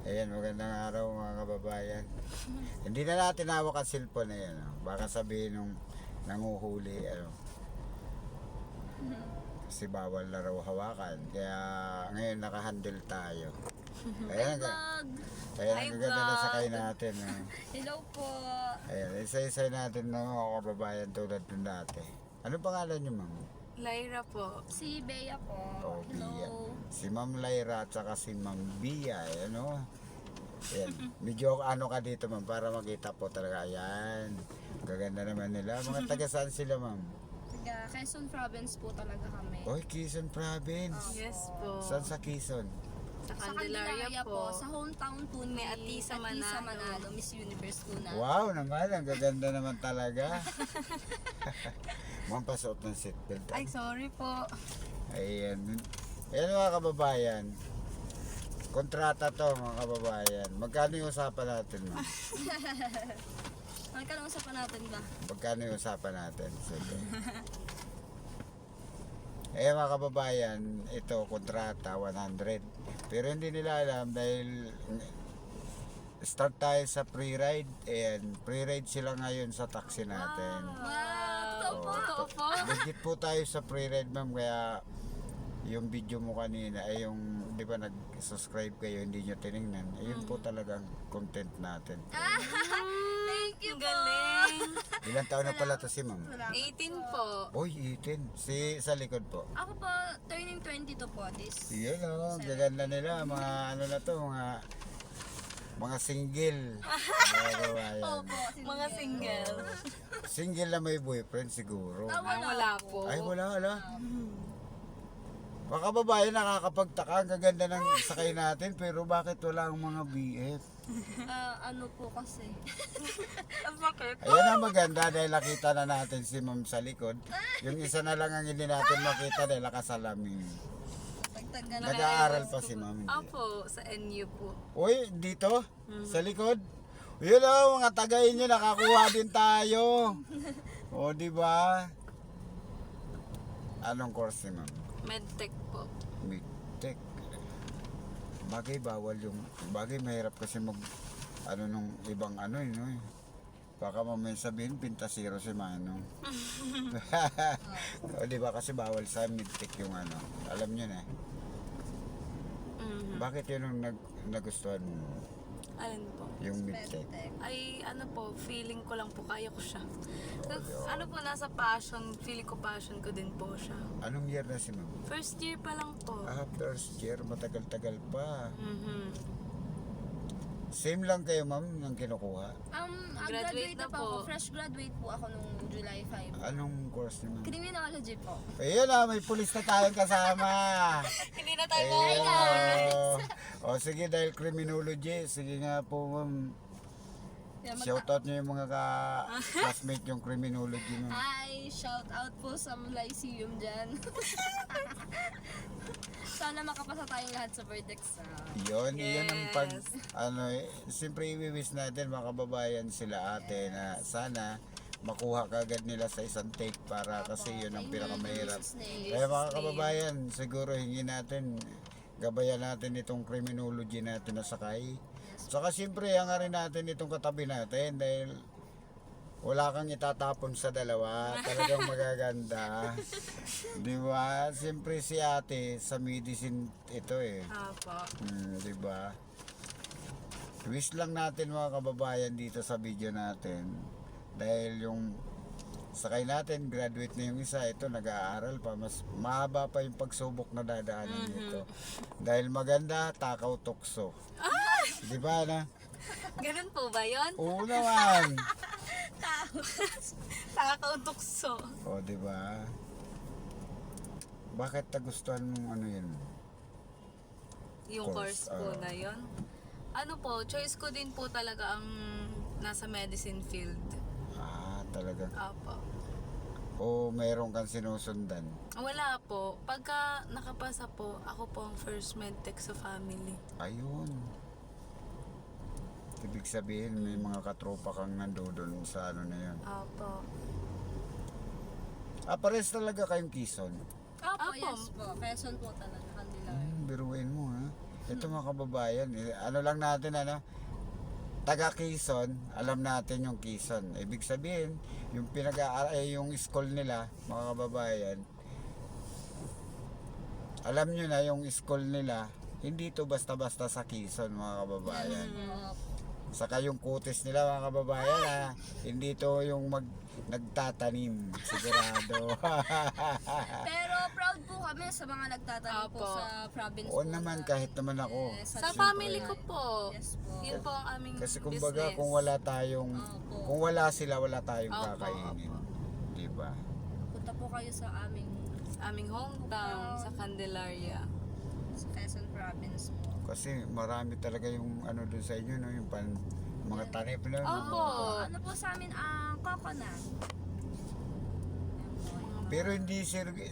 Ayan, magandang araw mga kababayan. Hindi na natin hawak ang cellphone na yan. Baka sabihin nung nanguhuli, kasi bawal na raw hawakan. Kaya ngayon nakahandle tayo. Ayan, ang gaganda na sakay natin. Hello po. Ayan, isa-isa natin ng mga kababayan tulad ng dati. Ano pangalan niyo, ma'am? Lyra po. Si Bea po. Oh, Hello. Bia. Si Ma'am Lyra at saka si Ma'am Bia. Ayan. Medyo ano ka dito, ma'am, para makita po talaga. Ayan. Gaganda naman nila. Mga taga saan sila, ma'am? Taga Quezon Province po talaga kami. Oy, Quezon Province. Yes po. Saan sa Quezon? Sa Sa Candelaria Candelaria po. Sa hometown po ni May Atisa Manalo. Miss Universe po na. Wow naman, ang gaganda naman talaga. Ma'am, pasuot ng seatbelt. Ay, sorry po. Ayan. Ayan mga kababayan. Kontrata to mga kababayan. Magkano yung usapan natin, ma'am? Ano usapan natin ba? Magkano yung usapan natin? Sige. Eh mga kababayan, ito kontrata 100. Pero hindi nila alam dahil start tayo sa pre-ride. Ayan, pre-ride sila ngayon sa taxi natin. Totoo po. Totoo po. Legit po tayo sa pre-ride, ma'am, kaya yung video mo kanina ay yung, di ba, nag-subscribe kayo, hindi nyo tinignan, ayun po talagang content natin. Thank you Ang po. galing. Ilang taon na pala to si ma'am? 18 po. Oy, 18. Si sa likod po. Ako po, turning 22 po this. Yun o, gaganda nila, mga ano na to, mga single. Mga kababayan. Opo, Mga single. Single na may boyfriend siguro. Ay, wala po. Ay, wala. Mga kababayan, nakakapagtaka, ang gaganda ng sakay natin, pero bakit wala ang mga BF? Ano po kasi. Bakit? Ayan ang maganda dahil nakita na natin si ma'am sa likod. Yung isa na lang ang hindi natin makita dahil nakasalamin. Pagtagal na. Nag-aaral pa si ma'am. hindi. Apo, sa NU po. Uy, dito? Sa likod? Yun o, mga tagayin nyo, nakakuha din tayo. O, di ba? Anong course ni ma'am? Medtech po. Midtech. Bagay bawal yung, bagay mahirap kasi mag, nung ibang no. Baka mamaya sabihin, pintasiro si Manong. O, di ba kasi bawal sa midtech yung alam nyo na. Mhm. Bakit yun ang nagustuhan mo? Alin po? Yung midtech. Ay, ano po, feeling ko lang po, kaya ko siya. Ano po, nasa passion, feeling ko passion ko din po siya. Anong year na si ma'am? First year pa lang po. First year, matagal-tagal pa. Mhm. Same lang kayo ma'am ng kinukuha? Graduate na na po po. ako. Fresh graduate po ako nung July 5. Anong course ni ma'am? Criminology po. Ayun may pulis na tayong kasama. Hindi na tayo Ayun. O sige, dahil criminology, sige nga po ma'am. Shoutout nyo yung mga classmate yung criminology ma'am. Hi! Shout out po sa Lyceum dyan. Sana makapasa tayong lahat sa vertex. Yun ang pag, Yes. siyempre i-wish natin mga kababayan sila ate na sana makuha kagad nila sa isang take para kasi yun ang pinakamahirap. Kaya mga kababayan, siguro hingin natin, gabayan natin itong criminology natin na sakay. Saka siyempre, hangarin natin itong katabi natin dahil wala kang itatapon sa dalawa, talagang magaganda. Di ba? Siyempre si ate sa medicine ito Apo. di ba? Wish lang natin mga kababayan dito sa video natin dahil yung sakay natin, graduate na yung isa, ito nag-aaral pa, mas mahaba pa yung pagsubok na dadaanan nito. Dahil maganda, takaw tukso. Di ba na? Ganun po ba yun? Oo naman. Takautukso. O, di ba? Bakit nagustuhan mong yun? Yung course po oo. na yun. Ano po, choice ko din po talaga ang nasa medicine field. Talaga. Apo. O mayroon kang sinusundan? Wala po. Pagka nakapasa po, ako po ang first medtech sa family. Ayun. Ibig sabihin, may mga katropa kang nandoon sa na yun. Apo. Pares talaga kayong Quezon. Opo, Opo. yes po. Quezon po talaga. Candelaria. Biruin mo ha. Ito mga kababayan, ano lang natin taga Quezon, alam natin yung Quezon. Ibig sabihin, yung yung school nila, mga kababayan, alam nyo na yung school nila, hindi to basta-basta sa Quezon, mga kababayan. Saka yung kutis nila, mga kababayan, hindi to yung nagtatanim, sigurado. Pero proud po kami sa mga nagtatanim po Opo. sa province Oo po naman, na- kahit naman ako. Yes, Sa Siyempre. family ko po. Yes po. Yun po ang aming Kasi kumbaga, business. kung wala tayong, Opo. kung wala sila, wala tayong Opo, kakainin. Diba? Punta po kayo sa Aming hometown sa Candelaria. sa Quezon province po. Kasi marami talaga yung doon sa inyo, no? Yung mga tanim na. Opo. Ano po sa amin ang coconut? Pero hindi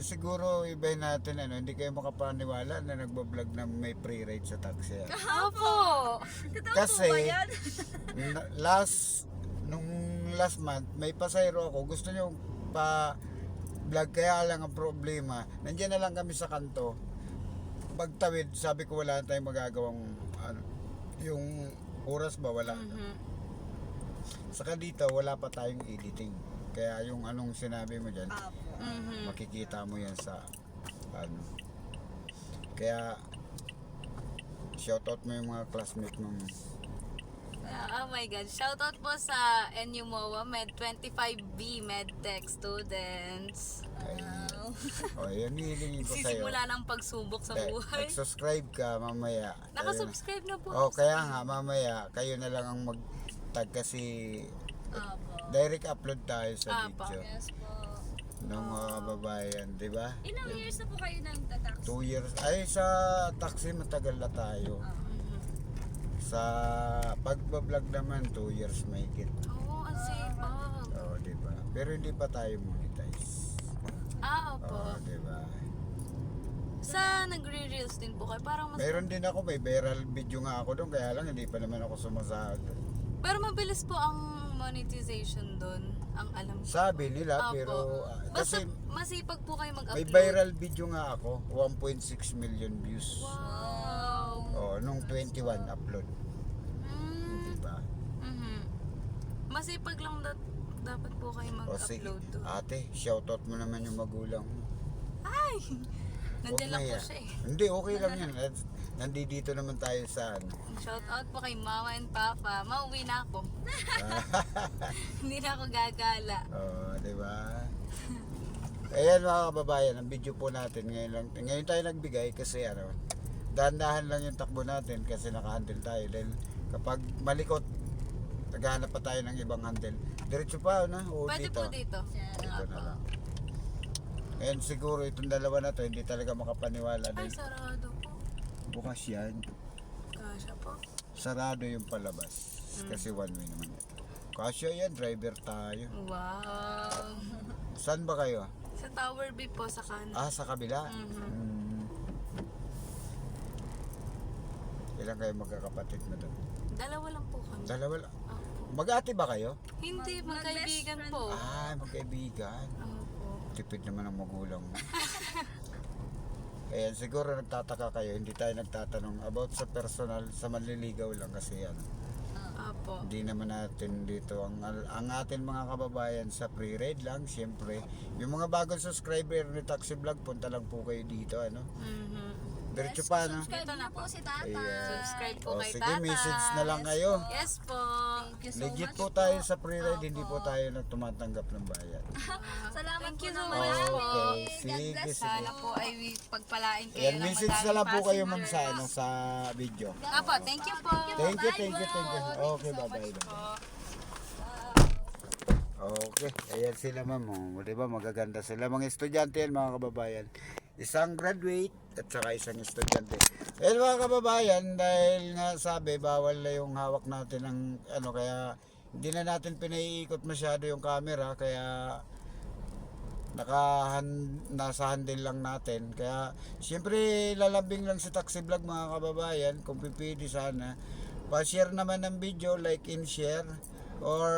siguro ibahin natin, hindi kayo makapaniwala na nagbablog na may free ride sa taxi. Opo! Totoo Kasi, po ba yan? nung last month, may pasayro ako, gusto niyo pa vlog, kaya lang ang problema, nandiyan na lang kami sa kanto, pagtawid, sabi ko wala tayong magagawang, yung oras ba, wala. Saka dito, wala pa tayong editing. Kaya yung anong sinabi mo dyan, Apo. makikita mo yan sa, kaya, shoutout mo yung mga classmate mong, Oh my God. Shoutout po sa NU MOA Med 25B MedTech students. yan hihilingin ko sa'yo. Sisimula ng pagsubok sa buhay. Nag-subscribe ka mamaya. Nakasubscribe na po. Kaya nga mamaya kayo na lang ang mag-tag kasi Apo. direct upload tayo sa Apa. video Yes po. ng mga babayan, di ba? Ilang years na po kayo nagtatax? 2 years. Ay, sa taxi matagal na tayo. Sa pagbablog naman 2 years may higit. Oo, ang sipag. Oo, di ba? Pero hindi pa tayo monetize. Opo. Oo, di ba? Sa nagre-reels din po kayo, parang mas... Meron din ako, may viral video nga ako doon, kaya lang hindi pa naman ako sumasahod. Pero mabilis po ang monetization doon, ang alam ko. Sabi nila, Opo. pero Basta kasi masipag po kayo mag-upload. may viral video nga ako, 1.6 million views. Wow. Oh, nung 21 upload, Mm. di ba? Mhm. Masipag lang dapat po kayo O sige, mag-upload doon. ate, shoutout mo naman yung magulang mo. Ay! Nandiyan lang po Huwag siya eh. Hindi, okay lang yan. Nandito naman tayo sa Shout out po kay Mama and Papa. Mauwi na ako. Hindi na ako gagala. Oh, di ba? Ayan mga kababayan, ang video po natin ngayon tayo nagbigay kasi dahan-dahan lang yung takbo natin kasi naka-handle tayo dahil kapag malikot naghahanap pa tayo ng ibang handle. Diretso pa o Pwede dito. po dito. Dito na lang. And siguro itong dalawa na to hindi talaga makapaniwala Ay, dahil sarado po. bukas yan. Kasha po. Sarado yung palabas kasi one way naman ito. Kasya yan, driver tayo. Wow. Saan ba kayo? Sa Tower B po, sa kanan. Sa kabila. Ilan kayo magkakapatid na doon? Dalawa lang po kami. Dalawa lang. Opo. Mag-ate ba kayo? Hindi, magkaibigan mag-best po. Magkaibigan. Opo. Tipid naman ang magulang mo. Ayan, siguro nagtataka kayo, hindi tayo nagtatanong about sa personal, sa manliligaw lang kasi Opo. hindi naman natin dito ang atin mga kababayan sa pre-read lang, siyempre. Yung mga bagong subscriber ni Taxi Vlog, punta lang po kayo dito, Diretso pa, Subscribe na po si Tata. Ayan. Subscribe po O, kay sige, Tata. message na lang kayo. Yes po. Thank you so Legit much po tayo sa pre-read, hindi po tayo na tumatanggap ng bayad. Salamat Thank po you so naman. much po. Okay, God sige, bless sige. Sana po ay pagpalain kayo Ayan, ng message na madaming lang po kayo ma'am passengers. sa video. Apo, thank you po. Thank you. Okay, bye-bye. Okay, ayan sila ma'am. Di ba magaganda sila. Mga estudyante yan mga kababayan. Isang graduate at saka isang estudyante. Ayan mga kababayan, dahil nga sabi bawal na yung hawak natin ng kaya hindi na natin pinaiikot masyado yung camera kaya nasa handle lang natin. Kaya siyempre lalambing lang si Taxi Vlog mga kababayan, kung pipili sana pa-share naman ng video, like and share, or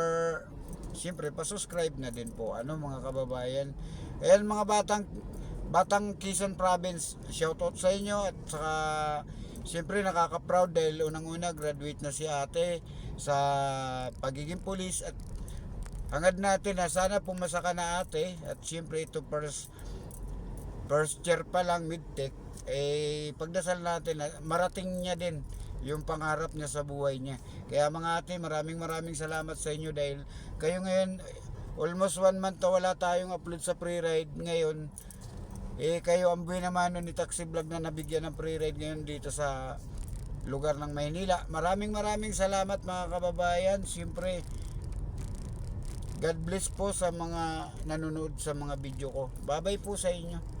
siyempre pa-subscribe na din po mga kababayan. Ayan mga batang Quezon Province, shoutout sa inyo at saka Siyempre nakaka-proud dahil unang-una graduate na si ate sa pagiging pulis at hangad natin na sana pumasa ka na ate at siyempre ito first year pa lang mid-tech pagdasal natin na marating niya din yung pangarap niya sa buhay niya. Kaya mga ate, maraming salamat sa inyo dahil kayo ngayon almost 1 month na wala tayong upload sa pre-ride ngayon. Kayo ang buhay naman ni Taxi Vlog na nabigyan ng pre-ride ngayon dito sa lugar ng Maynila. Maraming salamat mga kababayan. Siyempre, God bless po sa mga nanonood sa mga video ko. Bye-bye po sa inyo.